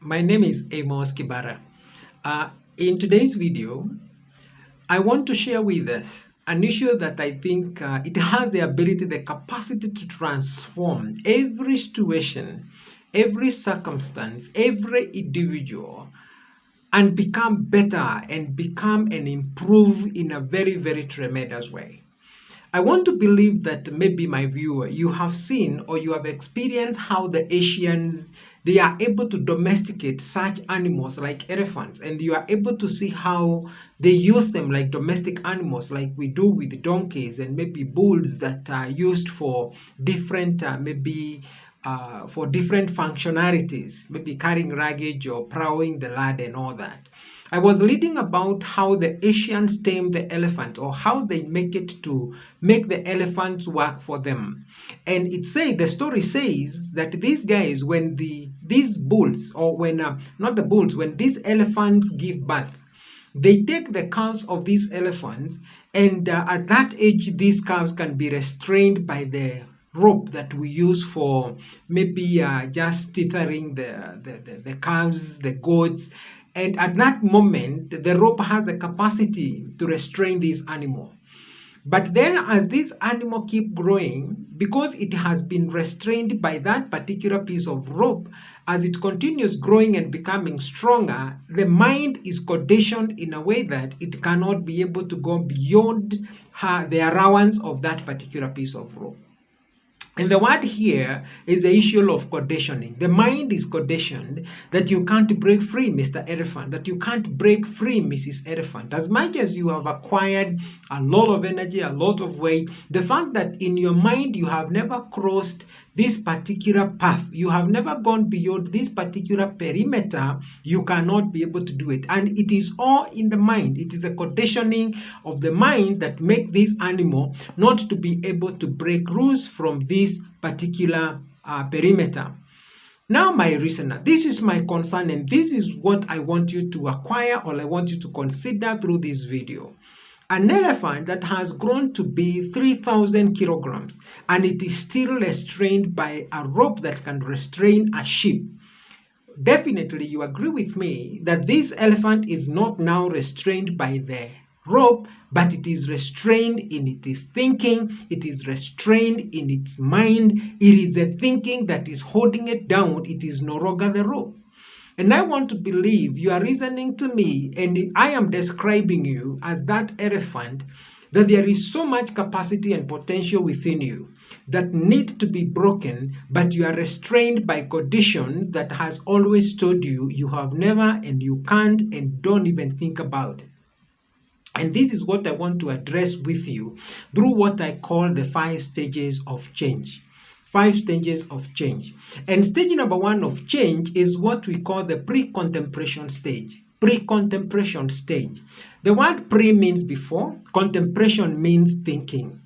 My name is Amos Kibara. In today's video, I want to share with us an issue that I think it has the ability, the capacity to transform every situation, every circumstance, every individual, and become better and become and improve in a very, very tremendous way. I want to believe that maybe my viewer, you have seen or you have experienced how the Asians they are able to domesticate such animals like elephants, and you are able to see how they use them like domestic animals, like we do with donkeys and maybe bulls that are used for different for different functionalities, maybe carrying luggage or plowing the land and all that. I was reading about how the Asians tame the elephant, or how they make it to make the elephants work for them. And the story says that these guys, when these bulls, or when not the bulls, when these elephants give birth, they take the calves of these elephants, and at that age, these calves can be restrained by the rope that we use for maybe just tethering the calves, the goats. And at that moment, the rope has the capacity to restrain this animal. But then as this animal keep growing, because it has been restrained by that particular piece of rope, as it continues growing and becoming stronger, the mind is conditioned in a way that it cannot be able to go beyond the allowance of that particular piece of rope. And the word here is the issue of conditioning. The mind is conditioned that you can't break free, Mr. Elephant, that you can't break free, Mrs. Elephant. As much as you have acquired a lot of energy, a lot of weight, the fact that in your mind you have never crossed this particular path, you have never gone beyond this particular perimeter, you cannot be able to do it. And it is all in the mind. It is a conditioning of the mind that make this animal not to be able to break rules from this particular perimeter. Now, my listener, this is my concern, and this is what I want you to acquire, or I want you to consider through this video. An elephant that has grown to be 3,000 kilograms, and it is still restrained by a rope that can restrain a sheep. Definitely, you agree with me that this elephant is not now restrained by the rope, but it is restrained in its thinking, it is restrained in its mind. It is the thinking that is holding it down, it is no longer the rope. And I want to believe you are listening to me, and I am describing you as that elephant, that there is so much capacity and potential within you that need to be broken, but you are restrained by conditions that has always told you you have never and you can't and don't even think about it. And this is what I want to address with you through what I call the 5 stages of change. 5 stages of change. And stage number 1 of change is what we call the pre-contemplation stage. Pre-contemplation stage. The word pre means before, contemplation means thinking.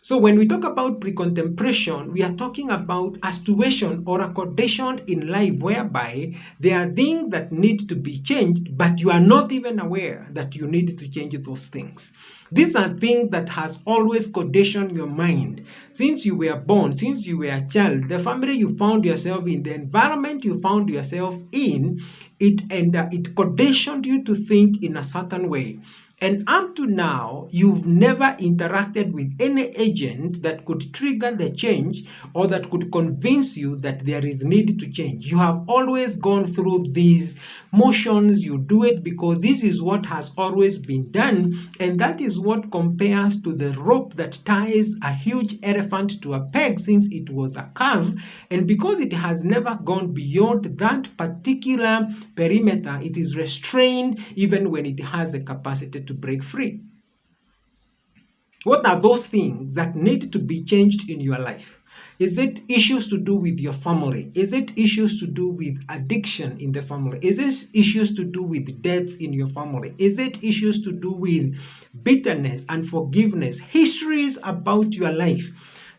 So when we talk about pre-contemplation, we are talking about a situation or a condition in life whereby there are things that need to be changed, but you are not even aware that you need to change those things. These are things that has always conditioned your mind. Since you were born, since you were a child, the family you found yourself in, the environment you found yourself in, it conditioned you to think in a certain way. And up to now, you've never interacted with any agent that could trigger the change or that could convince you that there is need to change. You have always gone through these motions. You do it because this is what has always been done. And that is what compares to the rope that ties a huge elephant to a peg since it was a calf. And because it has never gone beyond that particular perimeter, it is restrained even when it has the capacity to break free. What are those things that need to be changed in your life? Is it issues to do with your family? Is it issues to do with addiction in the family? Is it issues to do with deaths in your family? Is it issues to do with bitterness and forgiveness? Histories about your life,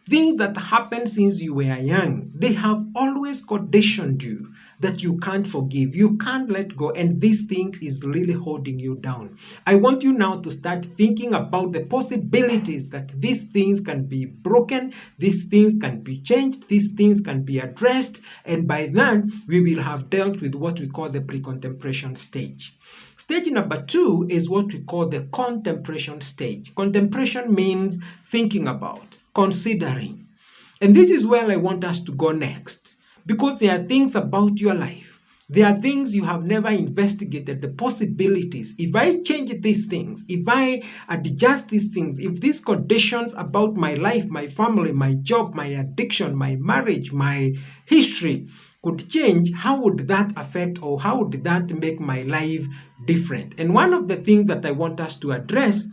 things that happened since you were young, they have always conditioned you that you can't forgive, you can't let go, and this thing is really holding you down. I want you now to start thinking about the possibilities that these things can be broken, these things can be changed, these things can be addressed, and by then we will have dealt with what we call the pre-contemplation stage. Stage number 2 is what we call the contemplation stage. Contemplation means thinking about, considering. And this is where I want us to go next, because there are things about your life. There are things you have never investigated, the possibilities. If I change these things, if I adjust these things, if these conditions about my life, my family, my job, my addiction, my marriage, my history could change, how would that affect, or how would that make my life different? And one of the things that I want us to address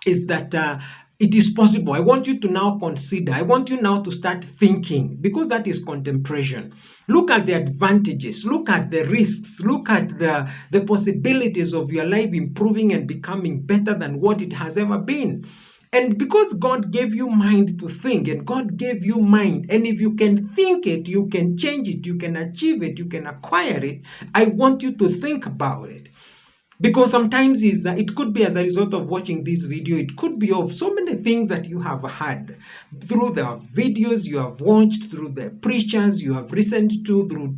is that it is possible. I want you to now consider, I want you now to start thinking, because that is contemplation. Look at the advantages, look at the risks, look at the possibilities of your life improving and becoming better than what it has ever been. And because God gave you mind to think, and God gave you mind, and if you can think it, you can change it, you can achieve it, you can acquire it, I want you to think about it. Because sometimes it could be as a result of watching this video, it could be of so many things that you have heard through the videos you have watched, through the preachers you have listened to, through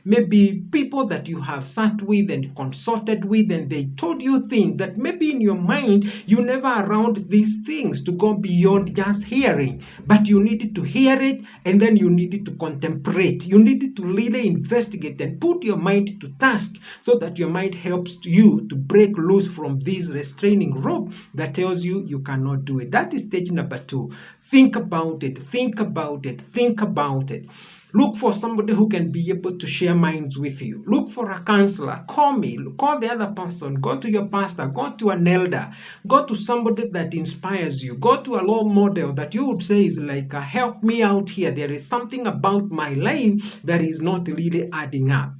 maybe people that you have sat with and consulted with, and they told you things that maybe in your mind you never around these things to go beyond just hearing, but you needed to hear it, and then you needed to contemplate. You needed to really investigate and put your mind to task, so that your mind helps you to break loose from this restraining rope that tells you you cannot do it. That is stage number 2. Think about it, think about it, think about it. Look for somebody who can be able to share minds with you. Look for a counselor. Call me, call the other person, go to your pastor, go to an elder, go to somebody that inspires you, go to a role model that you would say is like, help me out here. There is something about my life that is not really adding up.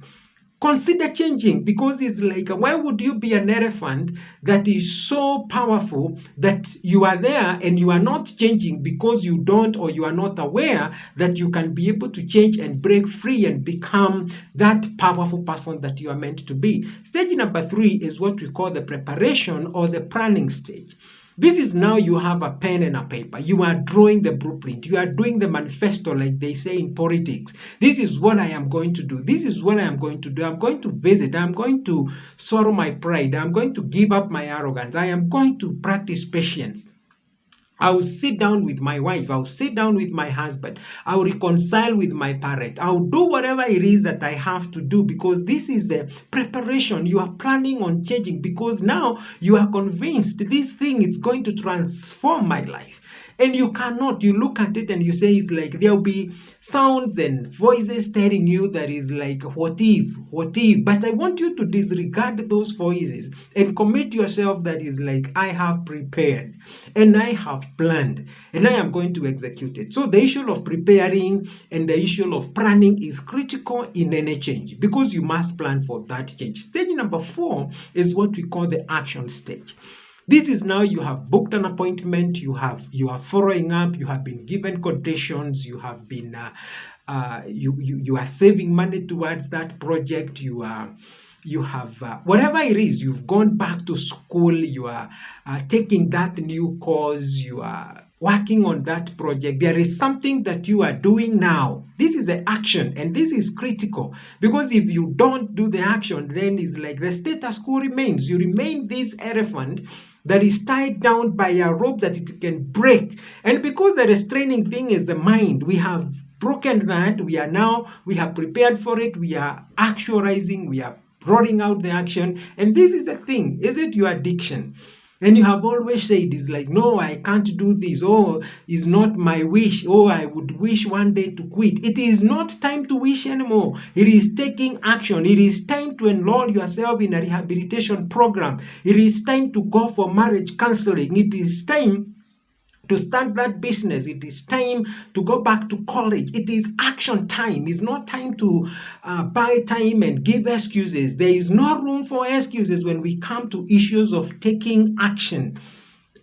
Consider changing, because it's like, why would you be an elephant that is so powerful that you are there and you are not changing because you don't, or you are not aware that you can be able to change and break free and become that powerful person that you are meant to be. Stage number 3 is what we call the preparation or the planning stage. This is now you have a pen and a paper. You are drawing the blueprint. You are doing the manifesto, like they say in politics. This is what I am going to do. This is what I am going to do. I'm going to visit. I'm going to swallow my pride. I'm going to give up my arrogance. I am going to practice patience. I'll sit down with my wife. I'll sit down with my husband. I'll reconcile with my parent. I'll do whatever it is that I have to do, because this is the preparation. You are planning on changing, because now you are convinced this thing is going to transform my life. And you cannot, you look at it and you say, it's like there'll be sounds and voices telling you that is like, what if, but I want you to disregard those voices and commit yourself that is like, I have prepared and I have planned and I am going to execute it. So the issue of preparing and the issue of planning is critical in any change, because you must plan for that change. Stage number 4 is what we call the action stage. This is now you have booked an appointment, you are following up, you have been given conditions, you have been you are saving money towards that project, you have whatever it is, you've gone back to school, you are taking that new course, you are working on that project. There is something that you are doing now. This is the action, and this is critical, because if you don't do the action, then it's like the status quo remains. You remain this elephant that is tied down by a rope that it can break. And because the restraining thing is the mind, we have broken that. We have prepared for it. We are actualizing. We are rolling out the action. And this is the thing. Is it your addiction? And you have always said, it's like, no, I can't do this. Oh, it's not my wish. Oh, I would wish one day to quit. It is not time to wish anymore. It is taking action. It is time to enroll yourself in a rehabilitation program. It is time to go for marriage counseling. It is time to start that business. It is time to go back to college. It is action time. It's not time to buy time and give excuses. There is no room for excuses when we come to issues of taking action.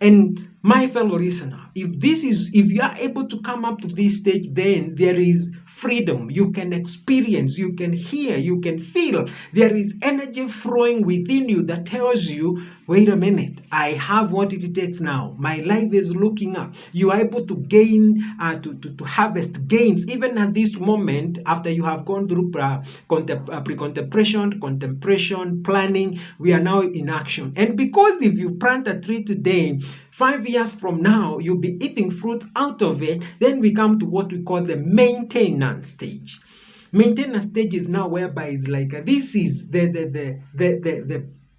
And my fellow listener, if you are able to come up to this stage, then there is freedom. You can experience, you can hear, you can feel. There is energy flowing within you that tells you, wait a minute, I have what it takes now. My life is looking up. You are able to gain, to harvest gains, even at this moment, after you have gone through pre-contemplation, contemplation, planning. We are now in action. And because if you plant a tree today, 5 years from now, you'll be eating fruit out of it. Then we come to what we call the maintenance stage. Maintenance stage is now whereby it's like this is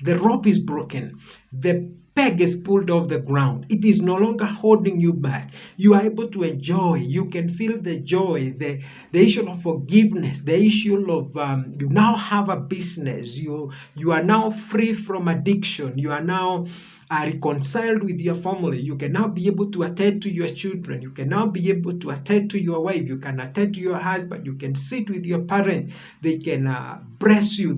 the rope is broken, the peg is pulled off the ground. It is no longer holding you back. You are able to enjoy. You can feel the joy, the issue of forgiveness, the issue of you now have a business. You are now free from addiction. You are now reconciled with your family. You can now be able to attend to your children. You can now be able to attend to your wife. You can attend to your husband. You can sit with your parents. They can bless you.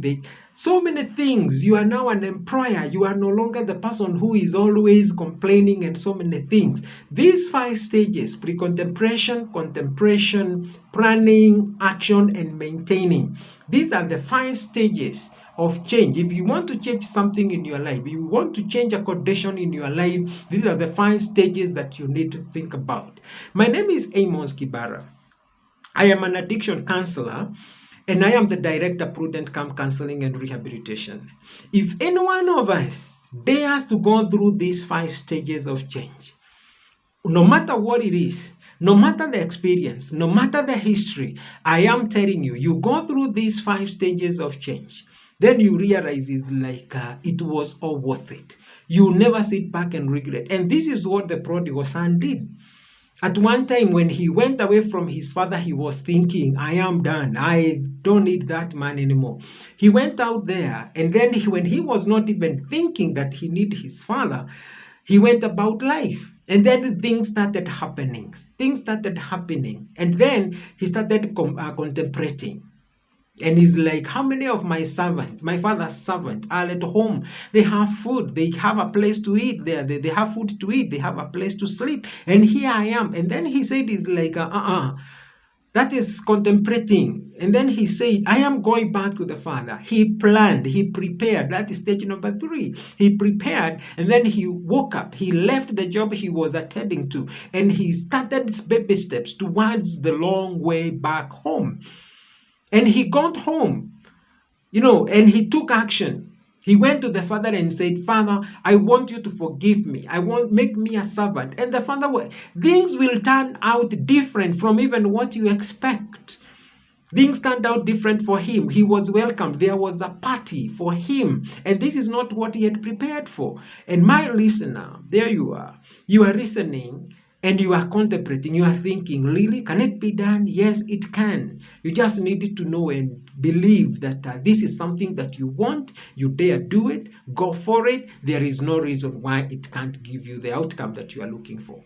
So many things. You are now an employer. You are no longer the person who is always complaining and so many things. These 5 stages: pre-contemplation, contemplation, planning, action, and maintaining. These are the 5 stages of change. If you want to change something in your life, if you want to change a condition in your life, these are the 5 stages that you need to think about. My name is Amos Kibara. I am an addiction counselor, and I am the director, Prudent Camp Counseling and Rehabilitation. If any one of us dares to go through these 5 stages of change, no matter what it is, no matter the experience, no matter the history, I am telling you, you go through these 5 stages of change, then you realize it's like it was all worth it. You never sit back and regret. And this is what the prodigal son did. At one time, when he went away from his father, he was thinking, I am done. I don't need that man anymore. He went out there, and then when he was not even thinking that he needed his father, he went about life. And then things started happening. And then he started contemplating. And he's like, how many of my servants, my father's servants, are at home? They have food. They have a place to eat. They have food to eat. They have a place to sleep. And here I am. And then he said, it's like, that is contemplating. And then he said, I am going back to the father. He planned. He prepared. That is stage number 3. He prepared. And then he woke up. He left the job he was attending to. And he started baby steps towards the long way back home. And he got home, and he took action. He went to the father and said, Father, I want you to forgive me. Make me a servant. And the father, things will turn out different from even what you expect. Things turned out different for him. He was welcomed. There was a party for him. And this is not what he had prepared for. And my listener, there you are. You are listening. And you are contemplating, you are thinking, really, can it be done? Yes, it can. You just needed to know and believe that this is something that you want. You dare do it. Go for it. There is no reason why it can't give you the outcome that you are looking for.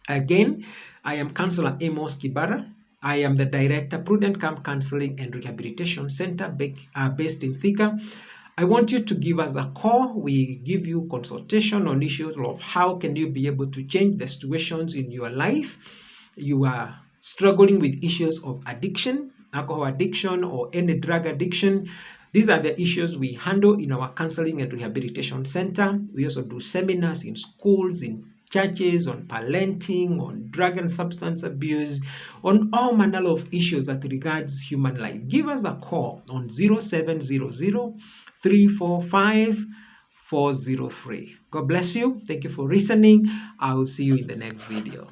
Again, I am Counselor Amos Kibara. I am the Director, Prudent Camp Counseling and Rehabilitation Center based in Thika. I want you to give us a call. We give you consultation on issues of how can you be able to change the situations in your life. You are struggling with issues of addiction, alcohol addiction, or any drug addiction. These are the issues we handle in our counseling and rehabilitation center. We also do seminars in schools, in churches, on parenting, on drug and substance abuse, on all manner of issues that regards human life. Give us a call on 0700 345 403. God bless you. Thank you for listening. I will see you in the next video.